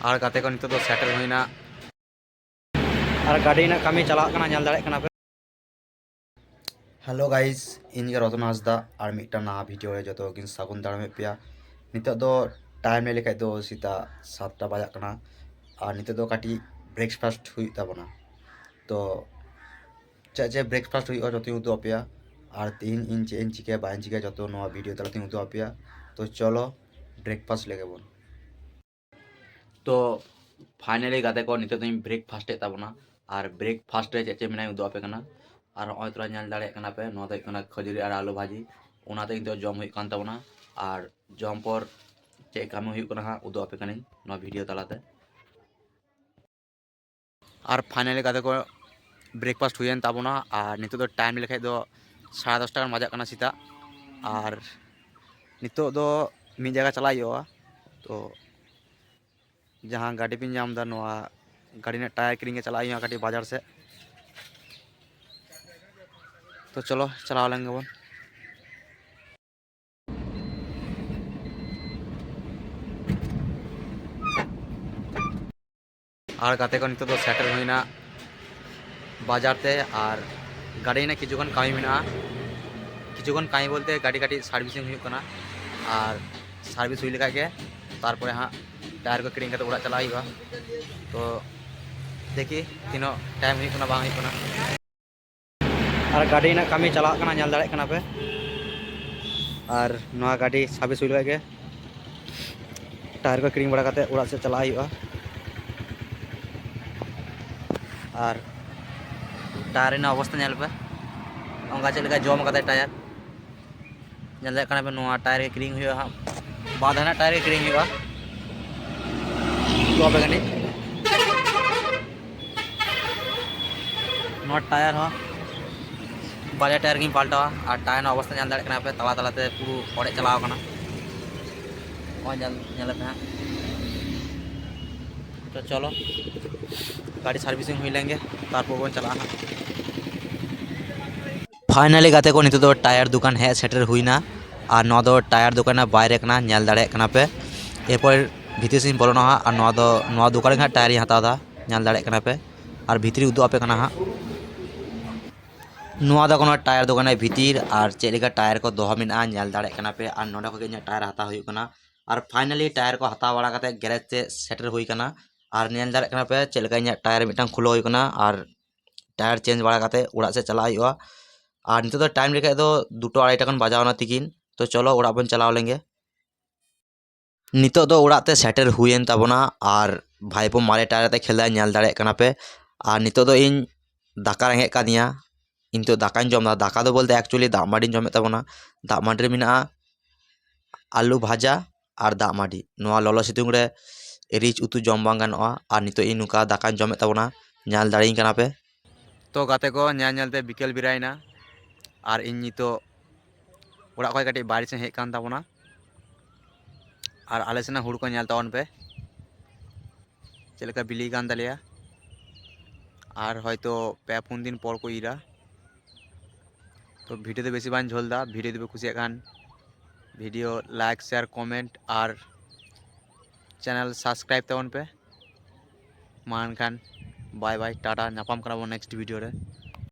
और गाते को नितो सेटल होना और गाड़ी ना कमी चला नाल दाड़े पे। हेलो गाइस इन रतन हांसदा और मिट्टा ना भिडियो जो कि सागुन दाड़ामे पे नितो टाइम लेखा दो सीता 7टा बजा और नितो काटी ब्रेकफास्ट हुई तो चे ब्रेकफास्ट हुई जो उदू पे और तीन इन चे चिका बाइन चिका जो भिडियो तलाते उदू पे। तो चलो ब्रेकफास्ट लेके बन। तो फाइनली गाते को नितो ब्रेकफास्ट और ब्रेकफास्ट रे चे मेना उदू पे और नॉय तोरा नेल दाड़े पे नो दो खजुरी और आलू भाजी उनाते नितो जम हुई कान ताबोना और जम पर चे कामी हुई कना उदू पे कनी नो भिडियो तलाते। और फाइनली गाते को ब्रेकफास्ट हुई ताबोना और नितो टाइम लेखा दो 10:30 गान बजा सीता और नितो मिद जगह चला हुआ। तो जहाँ गाड़ी पे नाम दा नोआ गाड़ी ने टायर किरिंग चला हुआ कटी बाजार से। तो चलो चलाव लेंगे बन। और गाते को नितो सेटल होना बाजार ते और गाड़ी ने किचुगन कामी मेना किचुगन कामी बोलते गाड़ी काटी सार्विसिंग हुई कना और सार्विस हुई लेखा के तारपरे हाँ टायर को किरिंग उड़ा चला हुआ। तो देखी तीनों टाइम हुई कना बांग हुई कना और गाड़ी ना कामी चला नाल दाड़े पे और नवा गाड़ी सार्विस हुई लेखा के टायर को किरिंग बड़ा करते उड़ा से चला हुआ। और टायर अवस्था नेल पे अंगा चलका जम करते टायर नेल पे नवा टायर के किरिंग हुआ हाँ बाद है टायर के किरिंग हुआ तो पे गनी नवा टायर हाँ बाजा टायर की पाल्टावा और टायर अवस्था नेल दाड़े पे तला तलाते पूरा ओड़े चलाव कना नेल पे हाँ। तो चलो गाड़ी सार्विसिंग हुई लेंगे तारपर बन चला। फाइनली गाते को नितो टायर दुकान है सेटर हुईना और नवा टायर दुकान बाहर नेल दाड़े पे एरपर भीतर से बोलोना और नवा दुकान टायर हतादा नेल दाड़े पे और भीतरी उदू पे हाँ नवा टायर दुकान भीतर और चेका टायर को दोह में नेल दाड़े पे और नोडे को टायर हता हुई और फाइनली टायर को हता बड़ा गैरेज से सेटर हुई और नेल दाड़े पे चेका टायर मिटन खुलो हुई और टायर चेंज बड़ा उड़ा से चला हुआ। और नितो टाइम लेखा 2-2:30 टन बजावना तिकिन। तो चलो उड़ा बन चलाव लेंगे। नितो उड़ाते सेटर हुईन ताबोना और भाईपो मारे टायर ते खेल नेल दाड़े पे और नितो इन दाका रेंगे कादिया इन तो दाकान जमा दाका बोलते एक्चुअली दाग माड़ी जमे ताबोना दाग माड़ी में आलू भाजा और दाग माड़ी नोआ ललो सितुंग रे रिच उतु जम बांग गानोआ और नितो इन नुका दाकान जमे ताबोना नेल दाड़ेइन पे। तो गाते को नेलते बिकेल बिरायना और इन नितो उड़ा खय काटी बाड़ी से हेज कान ताबोना और आले सेना हुड़ को नेल ताबन पे चेलका बिली कान तालेया और हयतो 2-4 दिन पर को इरा। तो भिडियो बेसि बाñ झोलदा भिडियो खुशिया Khan video like share comment और चैनल सब्सक्राइब ताबन पे मान खान बाय बाय टाटा नापाम करा नेक्स्ट भिडियो रे।